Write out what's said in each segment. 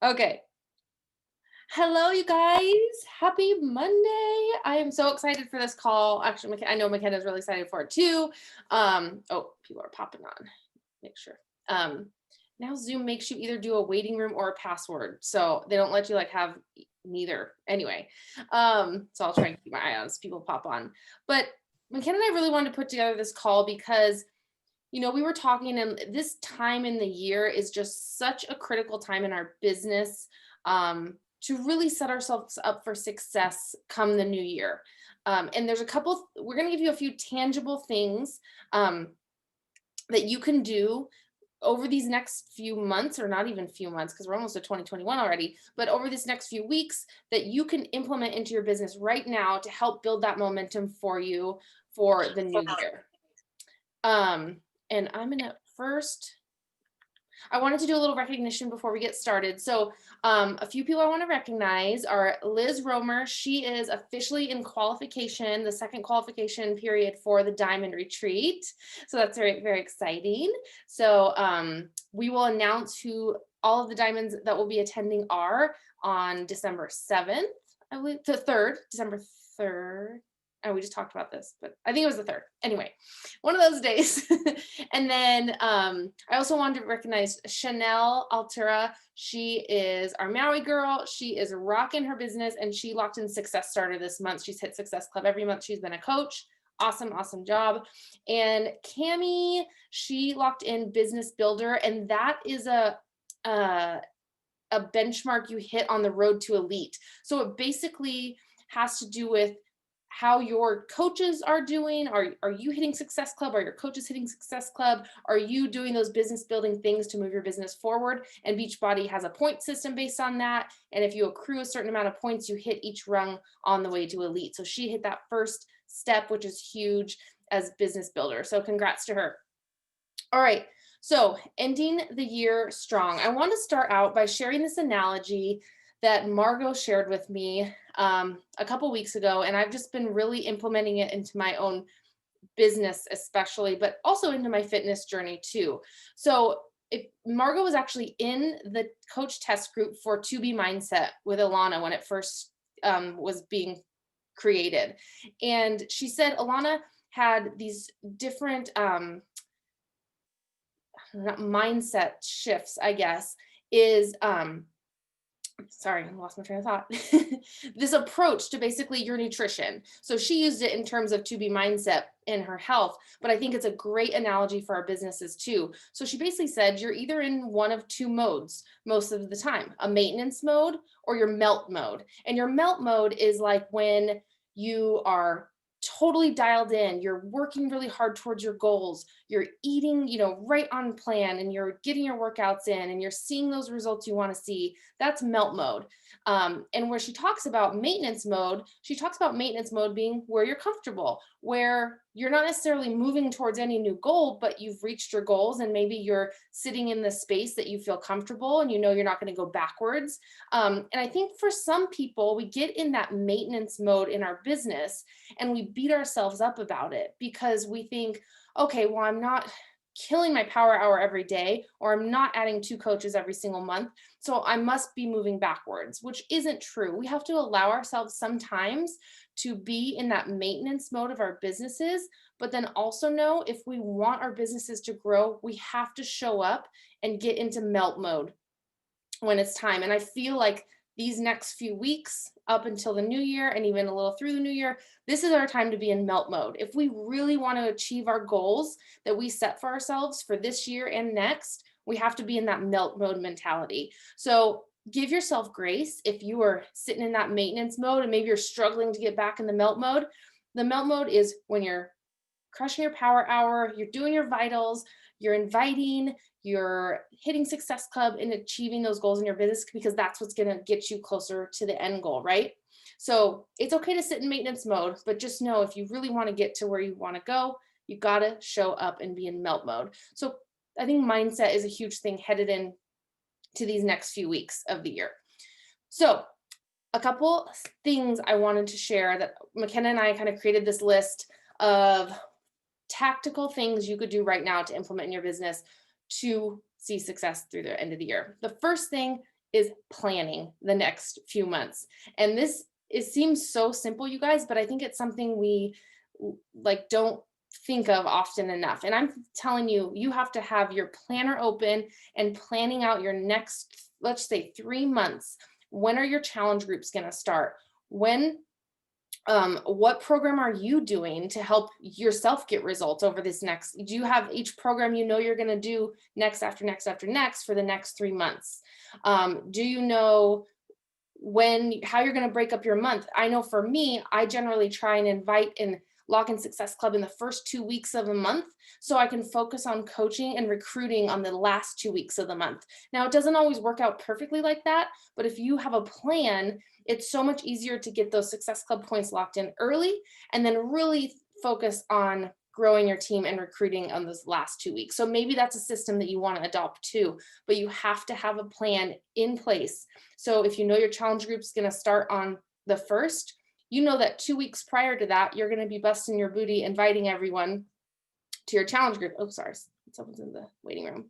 Okay. Hello, you guys. Happy Monday. I am so excited for this call. Actually, I know McKenna's really excited for it too. People are popping on. Make sure. Um, Now Zoom makes you either do a waiting room or a password. So they don't let you like have neither. Anyway, so I'll try and keep my eye on as people pop on. But McKenna and I really wanted to put together this call because we were talking, and this time in the year is just such a critical time in our business to really set ourselves up for success come the new year. And there's we're going to give you a few tangible things um, that you can do over these next few months, or not even few months, because we're almost at 2021 already, but over this next few weeks that you can implement into your business right now to help build that momentum for you for the new year. And I'm gonna first, I wanted to do a little recognition before we get started. So, a few people I want to recognize are Liz Romer. She is officially in qualification, the second qualification period for the Diamond Retreat. So that's very, very exciting. So, we will announce who all of the diamonds that will be attending are on December 7th, I believe, the 3rd, December 3rd. And we just talked about this, but I think it was the 3rd. Anyway, one of those days. And then I also wanted to recognize Chanel Altura. She is our Maui girl. She is rocking her business, and she locked in Success Starter this month. She's hit Success Club every month. She's been a coach. Awesome, awesome job. And Cami, she locked in Business Builder, and that is a benchmark you hit on the road to elite. So it basically has to do with how your coaches are doing. Are you hitting Success Club? Are your coaches hitting Success Club? Are you doing those business building things to move your business forward? And Beachbody has a point system based on that. And if you accrue a certain amount of points, you hit each rung on the way to elite. So she hit that first step, which is huge as business builder. So congrats to her. All right. So ending the year strong. I want to start out by sharing this analogy that Margot shared with me a couple weeks ago, and I've just been really implementing it into my own business, especially, but also into my fitness journey too. So Margot was actually in the coach test group for To Be Mindset with Ilana when it first was being created. And she said Ilana had these different mindset shifts, I guess, is sorry, I lost my train of thought. This approach to basically your nutrition. So she used it in terms of To Be Mindset in her health, but I think it's a great analogy for our businesses too. So she basically said you're either in one of two modes most of the time, a maintenance mode or your melt mode. And your melt mode is like when you are totally dialed in, you're working really hard towards your goals, you're eating, right on plan, and you're getting your workouts in, and you're seeing those results you want to see. That's melt mode. And where she talks about maintenance mode, she talks about maintenance mode being where you're comfortable, where you're not necessarily moving towards any new goal, but you've reached your goals, and maybe you're sitting in the space that you feel comfortable, and you're not going to go backwards. And I think for some people, we get in that maintenance mode in our business, and we beat ourselves up about it because we think, okay, well, I'm not killing my power hour every day, or I'm not adding 2 coaches every single month, so I must be moving backwards, which isn't true. We have to allow ourselves sometimes to be in that maintenance mode of our businesses, but then also know if we want our businesses to grow, we have to show up and get into melt mode when it's time. And I feel like these next few weeks up until the new year, and even a little through the new year, this is our time to be in melt mode. If we really want to achieve our goals that we set for ourselves for this year and next, we have to be in that melt mode mentality. So give yourself grace if you are sitting in that maintenance mode and maybe you're struggling to get back in the melt mode. The melt mode is when you're crushing your power hour, you're doing your vitals, you're inviting, you're hitting Success Club and achieving those goals in your business, because that's what's going to get you closer to the end goal, right? So it's okay to sit in maintenance mode, but just know if you really want to get to where you want to go, you got to show up and be in melt mode. So I think mindset is a huge thing headed in to these next few weeks of the year. So a couple things I wanted to share that McKenna and I kind of created this list of tactical things you could do right now to implement in your business to see success through the end of the year. The first thing is planning the next few months. And it seems so simple, you guys, but I think it's something we like don't think of often enough. And I'm telling you, you have to have your planner open and planning out your next, let's say 3 months. When are your challenge groups going to start? When what program are you doing to help yourself get results over this next? Do you have each program you know you're going to do next after next after next for the next 3 months? Do you know how you're going to break up your month? I know for me, I generally try and invite in Lock In Success Club in the first 2 weeks of a month so I can focus on coaching and recruiting on the last 2 weeks of the month. Now, it doesn't always work out perfectly like that, but if you have a plan, it's so much easier to get those Success Club points locked in early and then really focus on growing your team and recruiting on those last 2 weeks. So maybe that's a system that you want to adopt too, but you have to have a plan in place. So if you know your challenge group's going to start on the 1st, you know that 2 weeks prior to that, you're going to be busting your booty, inviting everyone to your challenge group. Oh, sorry, someone's in the waiting room.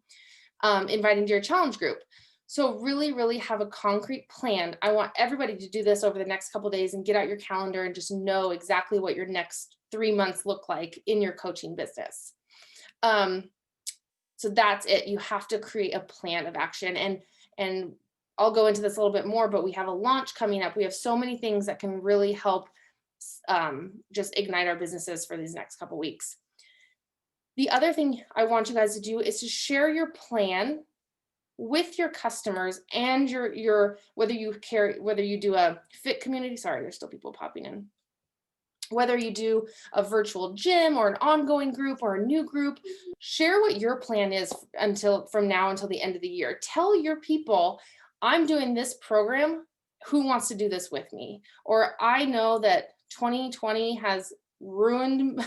Inviting to your challenge group. So really, really have a concrete plan. I want everybody to do this over the next couple of days and get out your calendar and just know exactly what your next 3 months look like in your coaching business. So that's it. You have to create a plan of action. And I'll go into this a little bit more, but we have a launch coming up. We have so many things that can really help just ignite our businesses for these next couple weeks. The other thing I want you guys to do is to share your plan with your customers and your whether you do a fit community. Sorry, there's still people popping in. Whether you do a virtual gym or an ongoing group or a new group, share what your plan is from now until the end of the year. Tell your people, I'm doing this program. Who wants to do this with me? Or I know that 2020 has ruined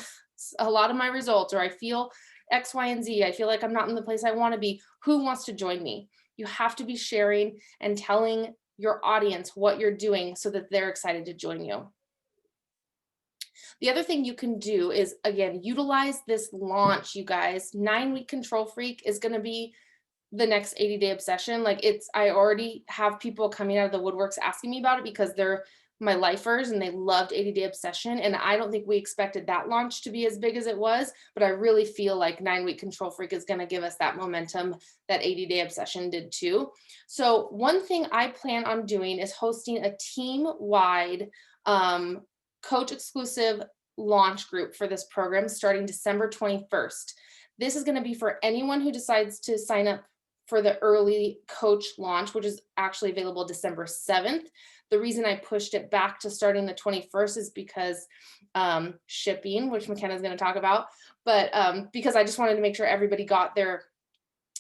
a lot of my results, or I feel X, Y, and Z. I feel like I'm not in the place I want to be. Who wants to join me? You have to be sharing and telling your audience what you're doing so that they're excited to join you. The other thing you can do is, again, utilize this launch, you guys. 9-week Control Freak is going to be the next 80-day obsession. I already have people coming out of the woodworks asking me about it because they're my lifers and they loved 80-day obsession. And I don't think we expected that launch to be as big as it was, but I really feel like 9-week Control Freak is going to give us that momentum that 80-day obsession did too. So one thing I plan on doing is hosting a team-wide coach exclusive launch group for this program starting December 21st. This is going to be for anyone who decides to sign up for the early coach launch, which is actually available December 7th. The reason I pushed it back to starting the 21st is because shipping, which McKenna's going to talk about, but because I just wanted to make sure everybody got their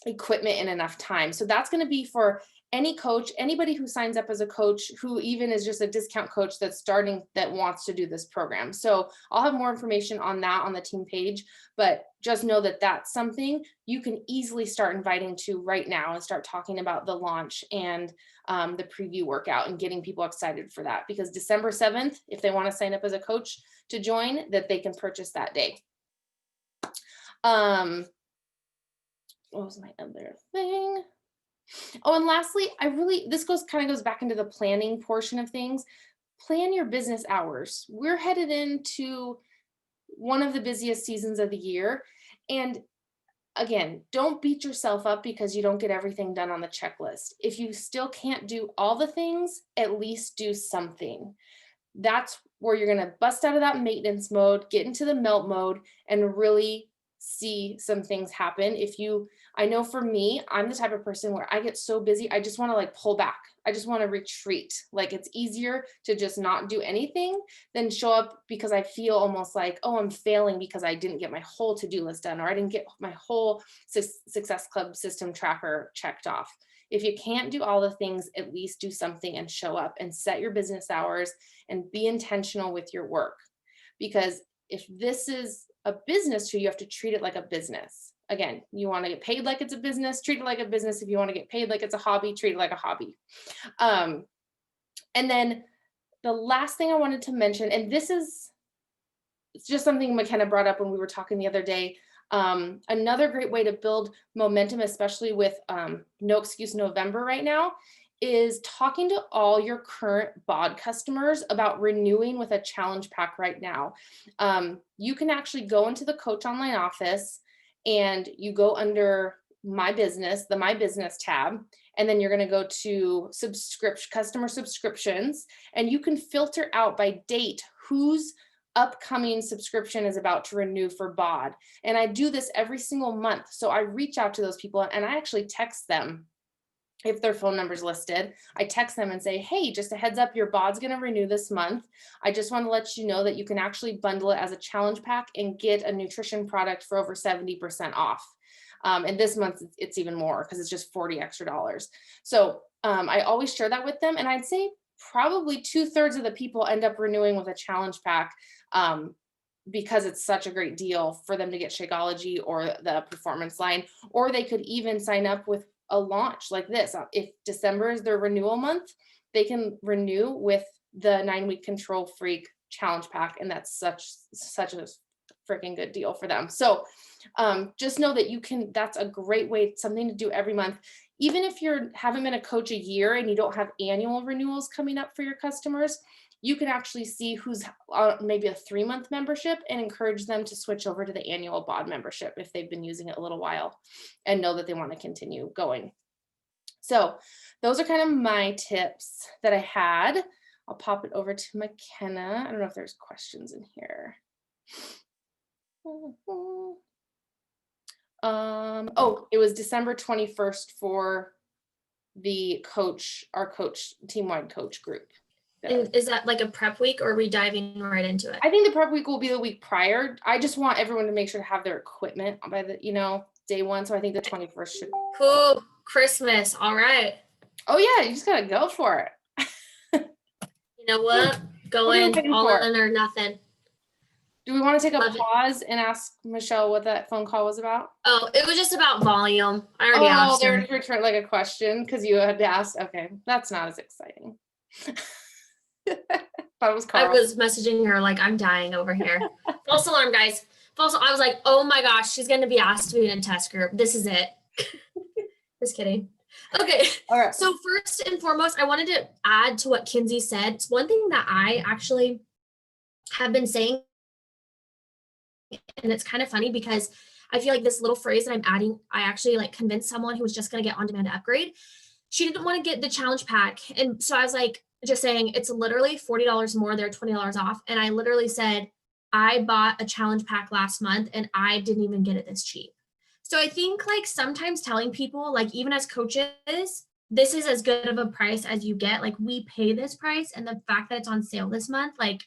equipment in enough time. So that's going to be for any coach, anybody who signs up as a coach, who even is just a discount coach that's starting, that wants to do this program. So I'll have more information on that on the team page, but just know that that's something you can easily start inviting to right now and start talking about the launch and the preview workout and getting people excited for that, because December 7th, if they want to sign up as a coach to join, that they can purchase that day. What was my other thing? Oh, and lastly, this kind of goes back into the planning portion of things. Plan your business hours. We're headed into one of the busiest seasons of the year. And again, don't beat yourself up because you don't get everything done on the checklist. If you still can't do all the things, at least do something. That's where you're going to bust out of that maintenance mode, get into the melt mode, and really see some things happen. I know for me, I'm the type of person where I get so busy, I just want to pull back. I just want to retreat. It's easier to just not do anything than show up because I feel almost like, oh, I'm failing because I didn't get my whole to-do list done, or I didn't get my whole Success Club system tracker checked off. If you can't do all the things, at least do something and show up and set your business hours and be intentional with your work. Because if this is a business too, you have to treat it like a business. Again, you want to get paid like it's a business, treat it like a business. If you want to get paid like it's a hobby, treat it like a hobby. And then the last thing I wanted to mention, and it's just something McKenna brought up when we were talking the other day. Another great way to build momentum, especially with No Excuse November right now, is talking to all your current BOD customers about renewing with a challenge pack right now. You can actually go into the Coach Online office and you go under My Business, the My Business tab, and then you're going to go to customer subscriptions, and you can filter out by date whose upcoming subscription is about to renew for BOD. And I do this every single month. So I reach out to those people and I actually text them if their phone number's listed. I text them and say, hey, just a heads up, your BOD's going to renew this month. I just want to let you know that you can actually bundle it as a challenge pack and get a nutrition product for over 70% off. And this month it's even more because it's just $40 extra. So I always share that with them. And I'd say probably 2/3 of the people end up renewing with a challenge pack because it's such a great deal for them to get Shakeology or the performance line, or they could even sign up with a launch like this. If December is their renewal month, they can renew with the 9-week Control Freak challenge pack. And that's such a freaking good deal for them. So just know that that's a great way, something to do every month. Even if you haven't been a coach a year and you don't have annual renewals coming up for your customers, you can actually see who's maybe a 3-month membership and encourage them to switch over to the annual BOD membership if they've been using it a little while and know that they want to continue going. So those are kind of my tips that I had. I'll pop it over to McKenna. I don't know if there's questions in here. Oh, it was December 21st for our coach team-wide coach group. And is that like a prep week, or are we diving right into it? I think the prep week will be the week prior. I just want everyone to make sure to have their equipment by the, day one. So I think the 21st should. Cool. Christmas. All right. Oh yeah, you just gotta go for it. You know what? Go in, all in or nothing. Do we want to take a pause and ask Michelle what that phone call was about? Oh, it was just about volume. I already asked her. Oh, they returned like a question because you had to ask. Okay, that's not as exciting. Thought it was Carl. I was messaging her like, I'm dying over here. False alarm, guys. I was like, oh my gosh, she's going to be asked to be in a test group. This is it. Just kidding. Okay. All right. So first and foremost, I wanted to add to what Kinsey said. It's one thing that I actually have been saying, and it's kind of funny because I feel like this little phrase that I'm adding, I actually like convinced someone who was just going to get on-demand upgrade. She didn't want to get the challenge pack. And so I was like, just saying it's literally $40 more, they're $20 off. And I literally said, I bought a challenge pack last month and I didn't even get it this cheap. So I think like sometimes telling people, like even as coaches, this is as good of a price as you get. Like we pay this price, and the fact that it's on sale this month, like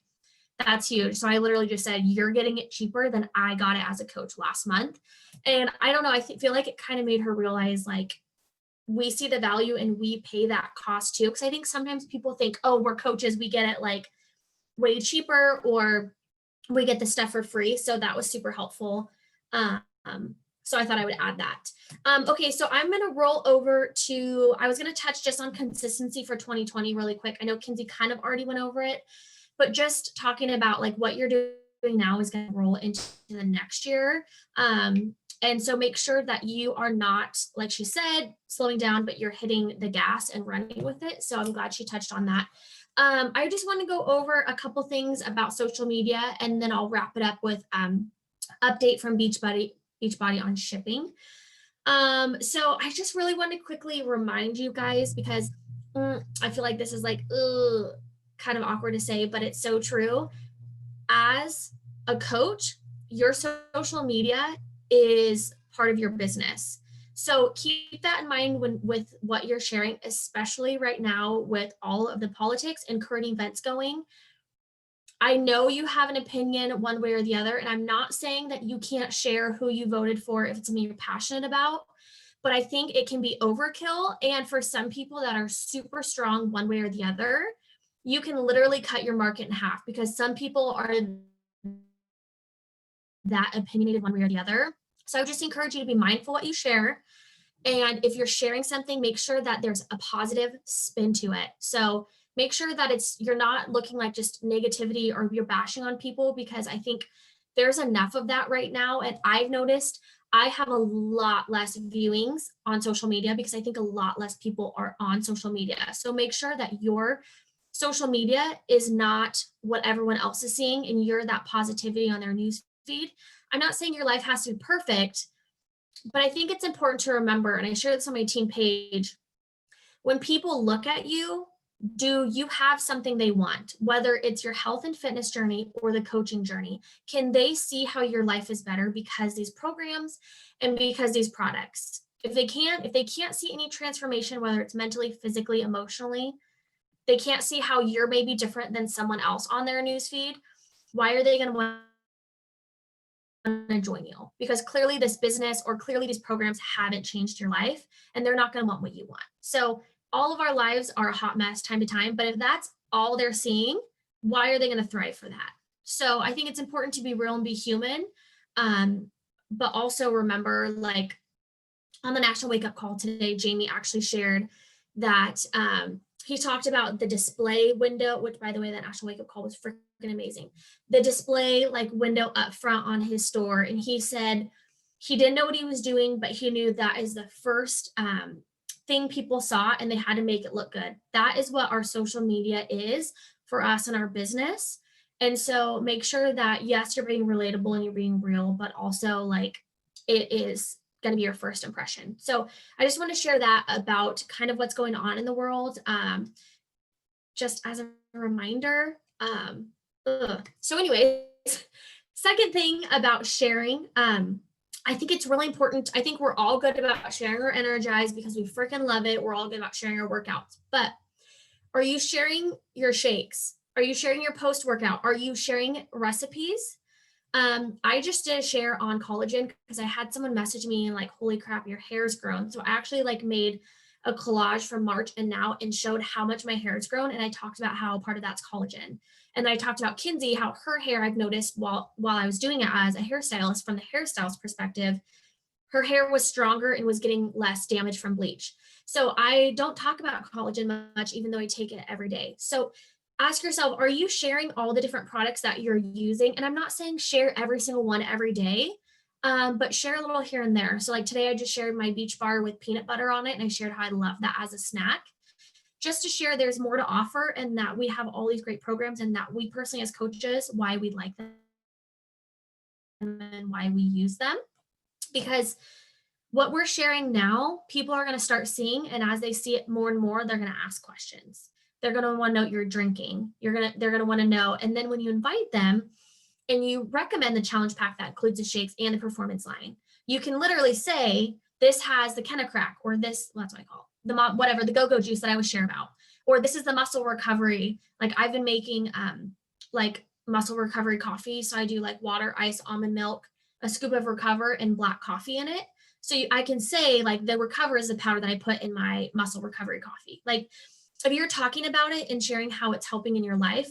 that's huge. So I literally just said, you're getting it cheaper than I got it as a coach last month. And I don't know, I feel like it kind of made her realize like, we see the value and we pay that cost too. Because I think sometimes people think, oh, we're coaches, we get it like way cheaper, or we get the stuff for free. So that was super helpful. So I thought I would add that. Okay, so I'm going to roll over to, I was going to touch just on consistency for 2020 really quick. I know Kinsey kind of already went over it, but just talking about like what you're doing now is going to roll into the next year. And so make sure that you are not, like she said, slowing down, but you're hitting the gas and running with it. So I'm glad she touched on that. I just want to go over a couple things about social media, and then I'll wrap it up with update from Beachbody on shipping. So I just really want to quickly remind you guys, because I feel like this is like kind of awkward to say, but it's so true. As a coach, your social media is part of your business. So keep that in mind with what you're sharing, especially right now with all of the politics and current events going. I know you have an opinion one way or the other, and I'm not saying that you can't share who you voted for if it's something you're passionate about, but I think it can be overkill. And for some people that are super strong one way or the other, you can literally cut your market in half, because some people are that opinionated one way or the other. So I would just encourage you to be mindful what you share. And if you're sharing something, make sure that there's a positive spin to it. So make sure that you're not looking like just negativity or you're bashing on people, because I think there's enough of that right now. And I've noticed I have a lot less viewings on social media because I think a lot less people are on social media. So make sure that your social media is not what everyone else is seeing and you're that positivity on their news feed. I'm not saying your life has to be perfect, but I think it's important to remember, and I shared this on my team page, when people look at you, do you have something they want? Whether it's your health and fitness journey or the coaching journey, can they see how your life is better because these programs and because these products? If they can't see any transformation, whether it's mentally, physically, emotionally, they can't see how you're maybe different than someone else on their newsfeed, why are they going to want to join you? Because clearly this business or clearly these programs haven't changed your life and they're not going to want what you want. So all of our lives are a hot mess time to time, but if that's all they're seeing, why are they going to thrive for that? So I think it's important to be real and be human. But also remember, like on the National Wake Up Call today, Jamie actually shared that he talked about the display window, which by the way, that National Wake Up Call was freaking amazing. The display like window up front on his store. And he said he didn't know what he was doing, but he knew that is the first thing people saw and they had to make it look good. That is what our social media is for us and our business. And so make sure that yes, you're being relatable and you're being real, but also like it is going to be your first impression. So I just want to share that about kind of what's going on in the world, just as a reminder. So anyways, second thing about sharing, I think it's really important. I think we're all good about sharing our Energize because we freaking love it. We're all good about sharing our workouts, but are you sharing your shakes? Are you sharing your post workout? Are you sharing recipes? I just did a share on collagen because I had someone message me and like, holy crap, your hair's grown. So I actually like made a collage from March and now and showed how much my hair has grown. And I talked about how part of that's collagen. And I talked about Kinsey, how her hair I've noticed while I was doing it as a hairstylist from the hairstylist perspective, her hair was stronger and was getting less damage from bleach. So I don't talk about collagen much, even though I take it every day. So ask yourself, are you sharing all the different products that you're using? And I'm not saying share every single one every day, but share a little here and there. So like today I just shared my beach bar with peanut butter on it. And I shared how I love that as a snack, just to share there's more to offer and that we have all these great programs and that we personally as coaches, why we like them and why we use them. Because what we're sharing now, people are going to start seeing. And as they see it more and more, they're going to ask questions. They're going to want to know what you're drinking. They're going to want to know. And then when you invite them and you recommend the challenge pack that includes the shakes and the performance line, you can literally say, this has the Kenna Crack, or this, well, that's what I call it, the whatever, the go-go juice that I was share about, or this is the muscle recovery. Like I've been making like muscle recovery coffee. So I do like water, ice, almond milk, a scoop of Recover and black coffee in it. So I can say like the Recover is the powder that I put in my muscle recovery coffee. Like if you're talking about it and sharing how it's helping in your life,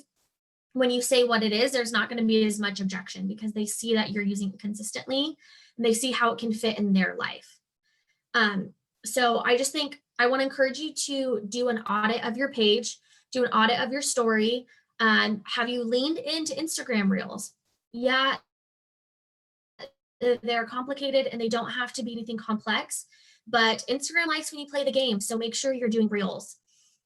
when you say what it is, there's not going to be as much objection because they see that you're using it consistently and they see how it can fit in their life. So I just think I want to encourage you to do an audit of your page, do an audit of your story. Have you leaned into Instagram Reels? Yeah, they're complicated and they don't have to be anything complex, but Instagram likes when you play the game. So make sure you're doing Reels.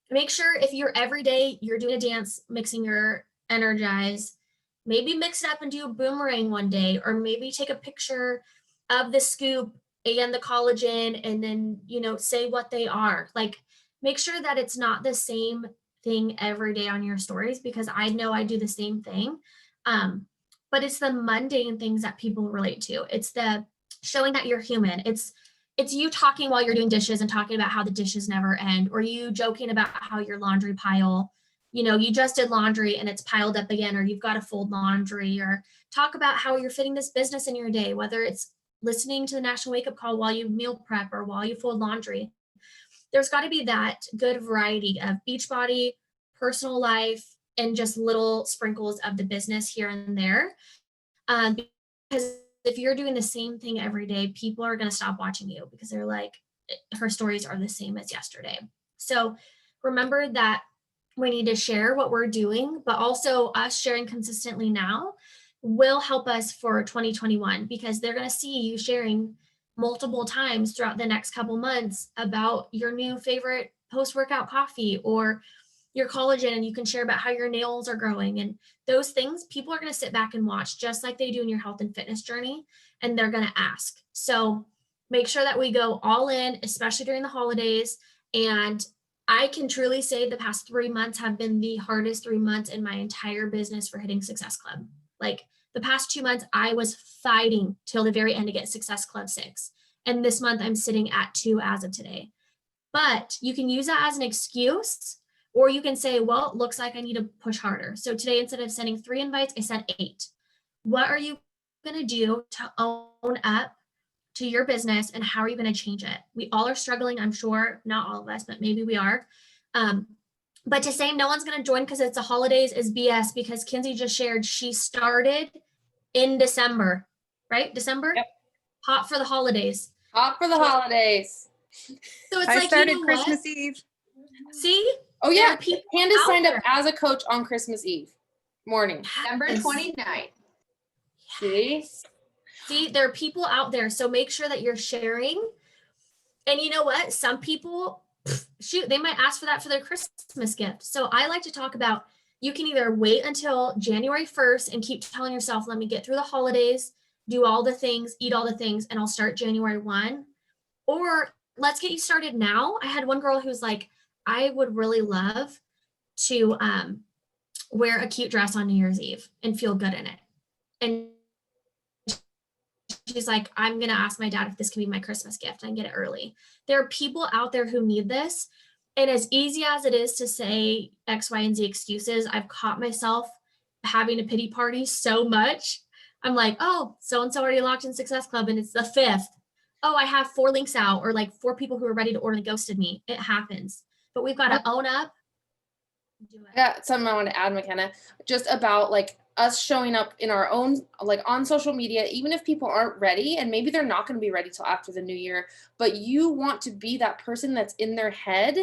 Make sure if you're every day, you're doing a dance, mixing your Energize, maybe mix it up and do a boomerang one day, or maybe take a picture of the scoop and the collagen and then, say what they are. Like make sure that it's not the same thing every day on your stories, because I know I do the same thing. But it's the mundane things that people relate to. It's the showing that you're human. It's you talking while you're doing dishes and talking about how the dishes never end, or you joking about how your laundry pile, you just did laundry and it's piled up again, or you've got to fold laundry, or talk about how you're fitting this business in your day, whether it's listening to the National Wake Up Call while you meal prep or while you fold laundry. There's got to be that good variety of Beachbody, personal life, and just little sprinkles of the business here and there. Because if you're doing the same thing every day, people are going to stop watching you because they're like, her stories are the same as yesterday. So remember that we need to share what we're doing, but also us sharing consistently now will help us for 2021 because they're going to see you sharing multiple times throughout the next couple months about your new favorite post-workout coffee or your collagen, and you can share about how your nails are growing and those things. People are going to sit back and watch just like they do in your health and fitness journey, and they're going to ask. So make sure that we go all in, especially during the holidays. And I can truly say the past 3 months have been the hardest 3 months in my entire business for hitting Success Club. Like the past 2 months, I was fighting till the very end to get Success Club 6. And this month I'm sitting at 2 as of today. But you can use that as an excuse, or you can say, well, it looks like I need to push harder. So today, instead of sending 3 invites, I sent 8. What are you going to do to own up to your business, and how are you going to change it? We all are struggling, I'm sure, not all of us, but maybe we are. But to say no one's going to join because it's the holidays is BS, because Kinsey just shared she started in December, right? December? Yep. Hot for the holidays. Hot for the holidays. So it's I like, started you know Christmas what? Eve. See? Oh There yeah, are people Candace out signed up there. as a coach on Christmas Eve morning. December Yes. 29th. See? See, there are people out there. So make sure that you're sharing. And you know what? Some people, shoot, they might ask for that for their Christmas gift. So I like to talk about, you can either wait until January 1st and keep telling yourself, let me get through the holidays, do all the things, eat all the things, and I'll start January 1. Or let's get you started now. I had one girl who's like, I would really love to wear a cute dress on New Year's Eve and feel good in it. And she's like, I'm going to ask my dad if this can be my Christmas gift and get it early. There are people out there who need this. And as easy as it is to say X, Y, and Z excuses, I've caught myself having a pity party so much. I'm like, oh, so-and-so already locked in Success Club and it's the 5th. Oh, I have 4 links out, or like 4 people who are ready to order and ghosted me. It happens. But we've got to own up. Do I it. got something I want to add, McKenna, just about like us showing up in our own, like on social media, even if people aren't ready, and maybe they're not going to be ready till after the new year, but you want to be that person that's in their head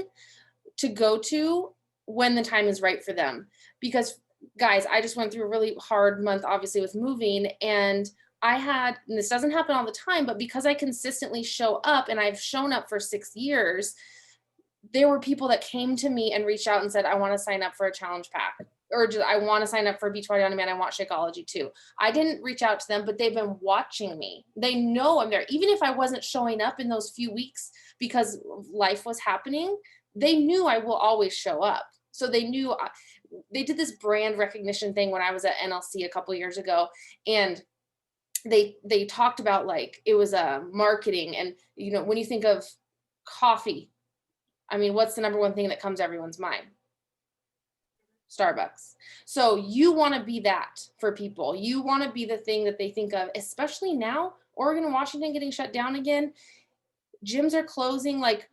to go to when the time is right for them. Because guys, I just went through a really hard month, obviously with moving, and I had, and this doesn't happen all the time, but because I consistently show up, and I've shown up for 6 years, there were people that came to me and reached out and said, I want to sign up for a challenge pack, or just, I want to sign up for Beachbody On Demand. I want Shakeology too. I didn't reach out to them, but they've been watching me. They know I'm there. Even if I wasn't showing up in those few weeks because life was happening, they knew I will always show up. So they knew. They did this brand recognition thing when I was at NLC a couple years ago, and they talked about, like, it was a marketing, and you know, when you think of coffee, I mean, what's the number one thing that comes to everyone's mind? Starbucks. So you want to be that for people. You want to be the thing that they think of, especially now, Oregon and Washington getting shut down again. Gyms are closing. Like,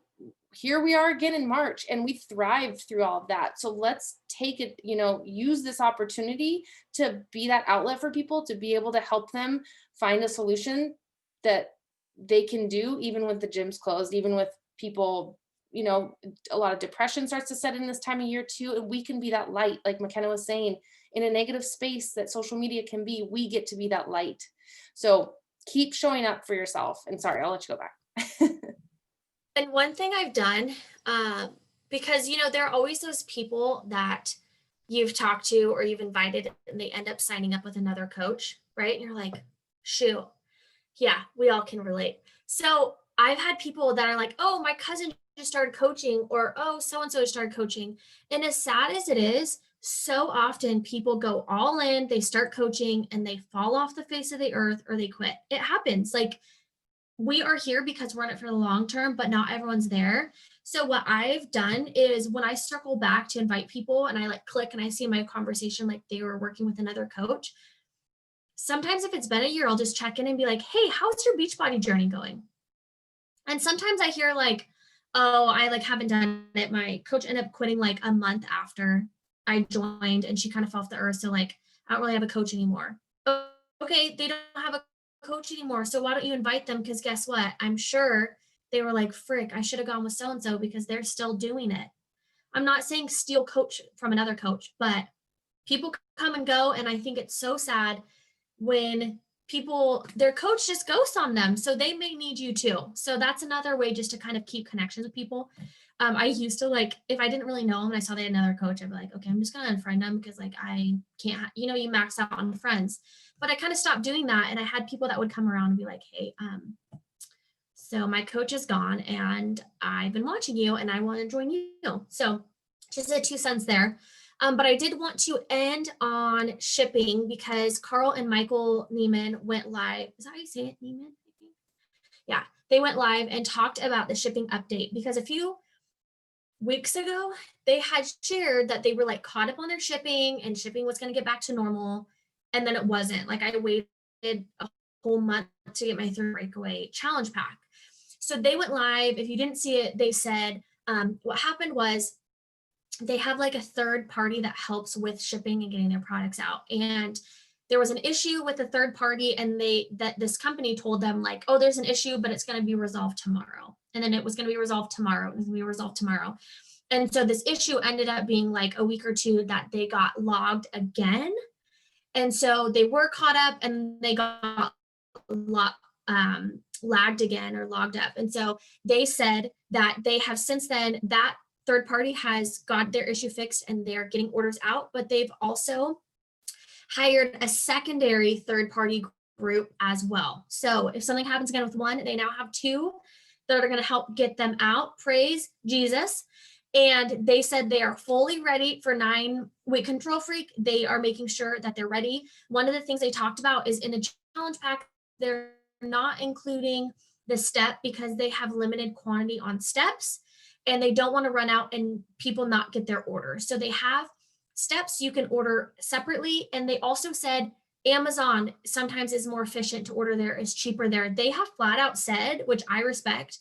here we are again in March, and we thrived through all of that. So let's take it, you know, use this opportunity to be that outlet for people, to be able to help them find a solution that they can do, even with the gyms closed, even with people, you know, a lot of depression starts to set in this time of year too. And we can be that light, like McKenna was saying, in a negative space that social media can be, we get to be that light. So keep showing up for yourself. And sorry, I'll let you go back. And one thing I've done, because, you know, there are always those people that you've talked to or you've invited and they end up signing up with another coach, right? And you're like, shoot, yeah, we all can relate. So I've had people that are like, oh, my cousin just started coaching, or, oh, so-and-so started coaching. And as sad as it is, so often people go all in, they start coaching and they fall off the face of the earth, or they quit. It happens. Like, we are here because we're in it for the long term, but not everyone's there. So what I've done is, when I circle back to invite people and I like click and I see my conversation like they were working with another coach, sometimes if it's been a year, I'll just check in and be like, hey, how's your Beachbody journey going? And sometimes I hear like, oh, I like haven't done it. My coach ended up quitting like a month after I joined, and she kind of fell off the earth. So like, I don't really have a coach anymore. Okay, they don't have a coach anymore. So why don't you invite them? Because guess what? I'm sure they were like, frick, I should have gone with so-and-so because they're still doing it. I'm not saying steal coach from another coach, but people come and go. And I think it's so sad when their coach just ghosts on them. So they may need you too. So that's another way just to kind of keep connections with people. I used to like, if I didn't really know them and I saw they had another coach, I'd be like, okay, I'm just going to unfriend them because like I can't, you max out on friends. But I kind of stopped doing that. And I had people that would come around and be like, hey, so my coach is gone and I've been watching you and I want to join you. So just the 2 cents there. But I did want to end on shipping because Carl and Michael Neiman went live. Is that how you say it, Neiman? Yeah, they went live and talked about the shipping update because a few weeks ago, they had shared that they were like caught up on their shipping and shipping was going to get back to normal. And then it wasn't. Like I waited a whole month to get my 3rd breakaway challenge pack. So they went live. If you didn't see it, they said what happened was they have like a third party that helps with shipping and getting their products out. And there was an issue with the third party and this company told them like, oh, there's an issue, but it's going to be resolved tomorrow. And then it was going to be resolved tomorrow. It was going to be resolved tomorrow. And so this issue ended up being like a week or two that they got logged again. And so they were caught up and they got lagged again or logged up. And so they said that they have since then, that third party has got their issue fixed and they're getting orders out, but they've also hired a secondary third party group as well. So if something happens again with one, they now have 2 that are going to help get them out. Praise Jesus. And they said they are fully ready for 9-week Control Freak. They are making sure that they're ready. One of the things they talked about is in the challenge pack, they're not including the step because they have limited quantity on steps and they don't want to run out and people not get their order. So they have steps you can order separately. And they also said Amazon sometimes is more efficient to order there, is cheaper there. They have flat out said, which I respect,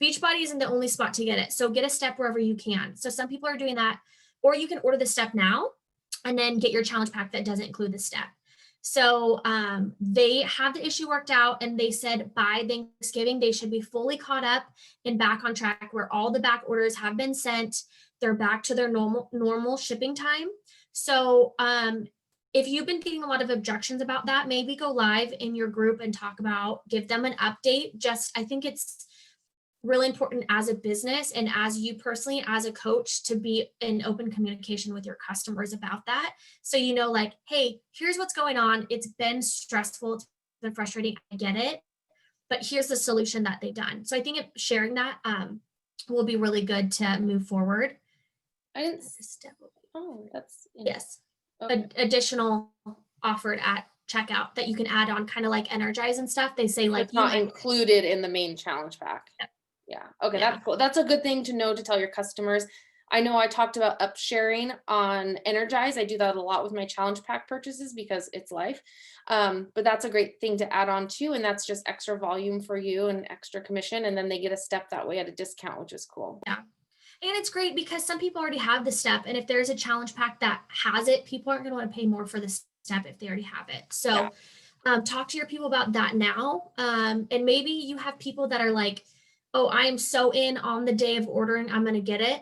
Beachbody isn't the only spot to get it. So get a step wherever you can. So some people are doing that, or you can order the step now and then get your challenge pack that doesn't include the step. So they have the issue worked out and they said by Thanksgiving, they should be fully caught up and back on track where all the back orders have been sent. They're back to their normal shipping time. So if you've been getting a lot of objections about that, maybe go live in your group and give them an update. I think it's really important as a business and as you personally, as a coach, to be in open communication with your customers about that. So, like, hey, here's what's going on. It's been stressful. It's been frustrating. I get it. But here's the solution that they've done. So I think sharing that will be really good to move forward. I didn't. Oh, that's yes. Okay. Additional offered at checkout that you can add on, kind of like Energize and stuff. They say like it's not included in the main challenge pack. Yep. Yeah. Okay. Yeah. That's cool. That's a good thing to know, to tell your customers. I know I talked about upsharing on Energize. I do that a lot with my challenge pack purchases because it's life. But that's a great thing to add on too. And that's just extra volume for you and extra commission. And then they get a step that way at a discount, which is cool. Yeah. And it's great because some people already have the step. And if there's a challenge pack that has it, people aren't going to want to pay more for the step if they already have it. So talk to your people about that now. And maybe you have people that are like, oh, I'm so in on the day of ordering, I'm going to get it.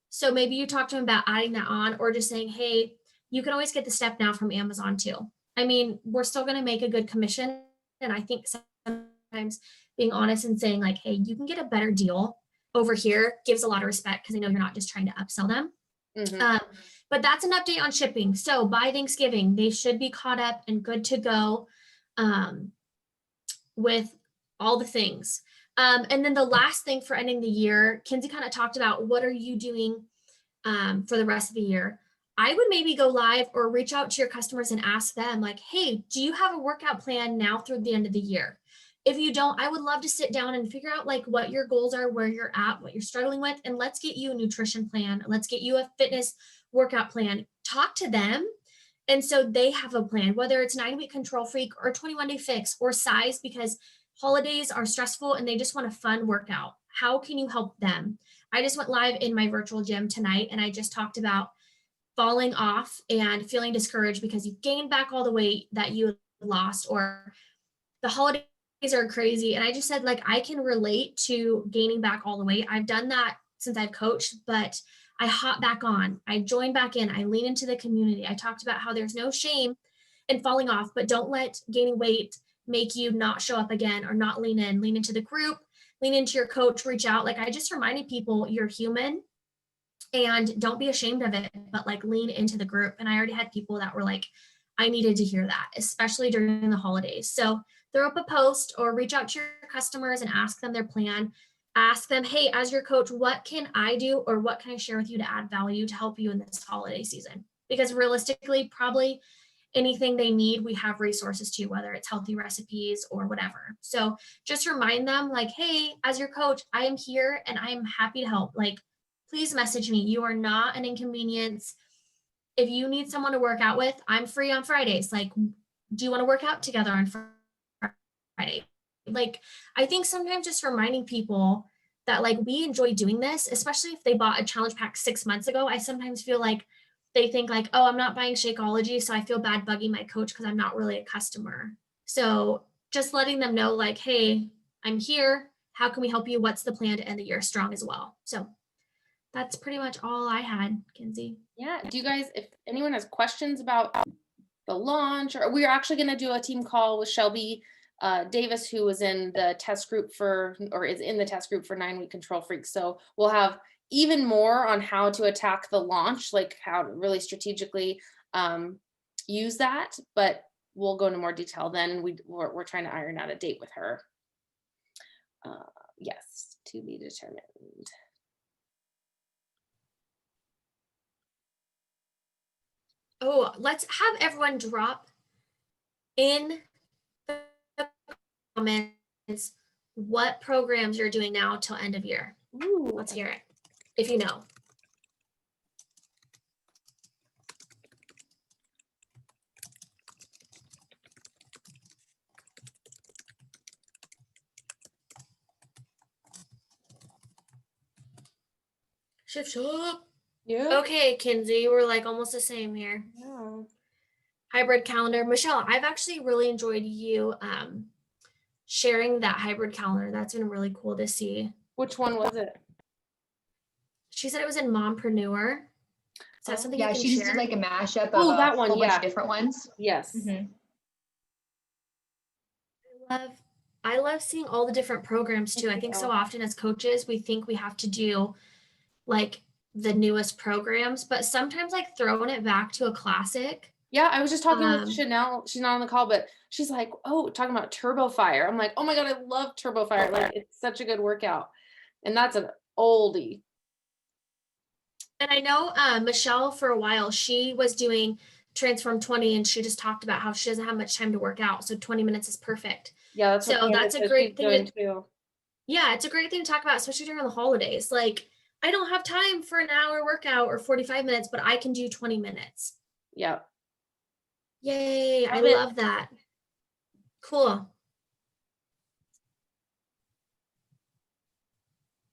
So maybe you talk to them about adding that on, or just saying, hey, you can always get the step now from Amazon too. I mean, we're still going to make a good commission. And I think sometimes being honest and saying like, hey, you can get a better deal over here gives a lot of respect because I know you're not just trying to upsell them. Mm-hmm. But that's an update on shipping. So by Thanksgiving, they should be caught up and good to go with all the things. And then the last thing for ending the year, Kinsey kind of talked about what are you doing for the rest of the year. I would maybe go live or reach out to your customers and ask them like, hey, do you have a workout plan now through the end of the year? If you don't, I would love to sit down and figure out like what your goals are, where you're at, what you're struggling with, and let's get you a nutrition plan. Let's get you a fitness workout plan. Talk to them. And so they have a plan, whether it's 9-week Control Freak or 21-day fix or size, because holidays are stressful and they just want a fun workout. How can you help them? I just went live in my virtual gym tonight and I just talked about falling off and feeling discouraged because you gained back all the weight that you lost, or the holidays are crazy. And I just said, like, I can relate to gaining back all the weight. I've done that since I've coached, but I hop back on. I join back in. I lean into the community. I talked about how there's no shame and falling off, but don't let gaining weight make you not show up again or not lean into the group, lean into your coach, reach out. Like I just reminded people you're human and don't be ashamed of it, but like lean into the group. And I already had people that were like, I needed to hear that, especially during the holidays. So throw up a post or reach out to your customers and ask them their plan. Ask them, hey, as your coach, what can I do or what can I share with you to add value to help you in this holiday season? Because realistically, probably anything they need, we have resources to, whether it's healthy recipes or whatever. So just remind them like, hey, as your coach, I am here and I am happy to help. Like, please message me. You are not an inconvenience. If you need someone to work out with, I'm free on Fridays. Like, do you want to work out together on Friday? Like, I think sometimes just reminding people that like we enjoy doing this, especially if they bought a challenge pack 6 months ago. I sometimes feel like they think like, oh, I'm not buying Shakeology, so I feel bad bugging my coach because I'm not really a customer. So just letting them know like, hey, I'm here. How can we help you? What's the plan to end the year strong as well? So that's pretty much all I had, Kinsey. Yeah. Do you guys, if anyone has questions about the launch, or we're actually going to do a team call with Shelby Davis, who was in the test group or is in the test group for 9 Week Control Freak. So we'll have even more on how to attack the launch, like how to really strategically use that. But we'll go into more detail then. We're trying to iron out a date with her. Yes, to be determined. Oh, let's have everyone drop in the comments what programs you're doing now till end of year. Ooh. Let's hear it, if you know. Shift up. Yeah. Okay, Kinsey, we're like almost the same here. Yeah. Hybrid calendar. Michelle, I've actually really enjoyed you sharing that hybrid calendar. That's been really cool to see. Which one was it? She said it was in Mompreneur. Is that something Yeah, you can she just share? did like a mashup of that a one, whole bunch yeah. of different ones. Yes. Mhm. I love seeing all the different programs too. I think so often as coaches, we think we have to do like the newest programs, but sometimes like throwing it back to a classic. Yeah, I was just talking with Chanel. She's not on the call, but she's like, oh, talking about Turbo Fire. I'm like, oh my God, I love Turbo Fire. Like, it's such a good workout. And that's an oldie. And I know Michelle, for a while, she was doing Transform 20 and she just talked about how she doesn't have much time to work out. So 20 minutes is perfect. Yeah, that's so that's a great thing too. Yeah, it's a great thing to talk about, especially during the holidays. Like, I don't have time for an hour workout or 45 minutes, but I can do 20 minutes. Yeah. Yay, I love that. Cool.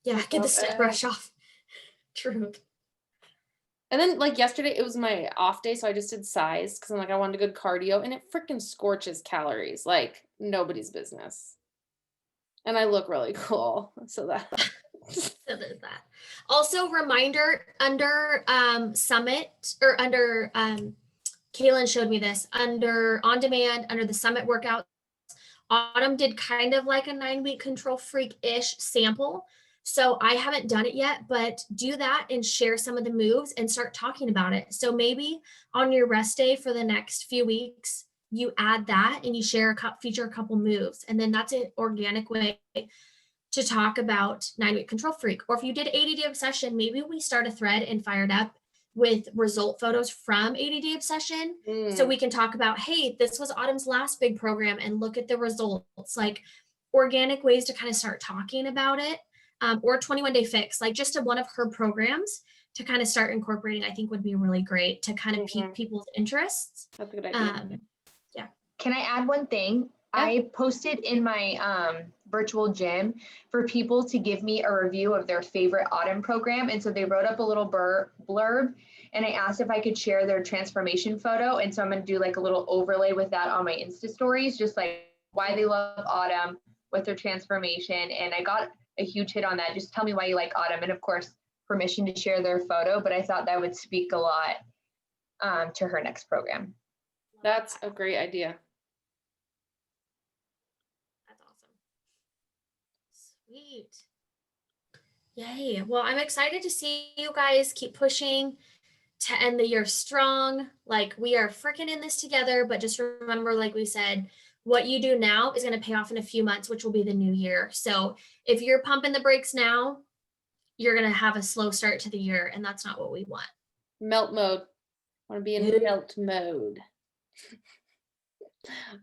Yeah, get the stick brush off. Truth. And then like yesterday, it was my off day, so I just did size because I'm like, I wanted good cardio, and it freaking scorches calories like nobody's business. And I look really cool, so that. So there's that. Also, reminder under Summit or under Kaylin showed me this under On Demand under the Summit workout. Autumn did kind of like a 9-week Control Freak-ish sample. So I haven't done it yet, but do that and share some of the moves and start talking about it. So maybe on your rest day for the next few weeks, you add that and you feature a couple moves. And then that's an organic way to talk about 9-week Control Freak. Or if you did ADD Obsession, maybe we start a thread and fire it up with result photos from ADD Obsession. So we can talk about, hey, this was Autumn's last big program and look at the results, like organic ways to kind of start talking about it. Or 21 Day Fix, like just one of her programs to kind of start incorporating, I think would be really great to kind of pique people's interests. That's a good idea. Yeah. Can I add one thing? Yeah. I posted in my virtual gym for people to give me a review of their favorite Autumn program. And so they wrote up a little blurb and I asked if I could share their transformation photo. And so I'm going to do like a little overlay with that on my Insta stories, just like why they love Autumn with their transformation. And I got a huge hit on that. Just tell me why you like Autumn. And of course, permission to share their photo, but I thought that would speak a lot to her next program. That's a great idea. That's awesome. Sweet. Yay. Well, I'm excited to see you guys keep pushing to end the year strong. Like we are freaking in this together, but just remember, like we said, what you do now is going to pay off in a few months, which will be the new year. So if you're pumping the brakes now, you're going to have a slow start to the year, and that's not what we want. Melt mode. Want to be in Yeah. melt mode.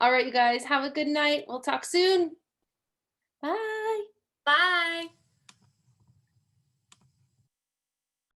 All right, you guys, have a good night. We'll talk soon. Bye. Bye.